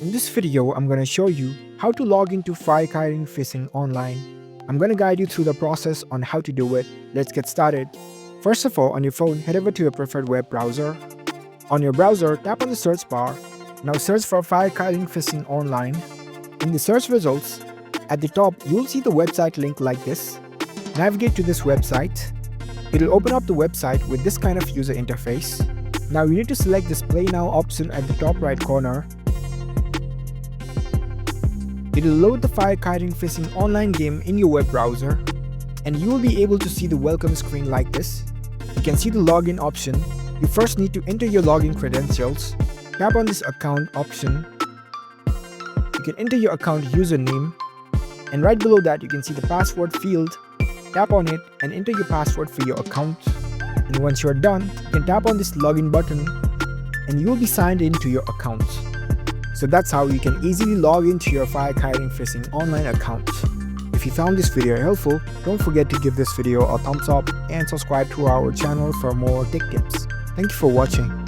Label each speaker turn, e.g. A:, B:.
A: In this video, I'm going to show you how to log into Firekirin phishing online. I'm going to guide you through the process on how to do it. Let's get started. First of all, on your phone, head over to your preferred web browser. On your browser, tap on the search bar. Now search for Firekirin phishing online. In the search results, at the top, you'll see the website link like this. Navigate to this website. It'll open up the website with this kind of user interface. Now you need to select this Play Now option at the top right corner. It'll load the Firekirin phishing online game in your web browser, and you will be able to see the welcome screen like this. You can see the login option. You first need to enter your login credentials. Tap on this account option. You can enter your account username, and right below that you can see the password field. Tap on it and enter your password for your account. And once you're done, you can tap on this login button and you will be signed into your account. So that's how you can easily log into your Firekirin phishing online account. If you found this video helpful, don't forget to give this video a thumbs up and subscribe to our channel for more tech tips. Thank you for watching.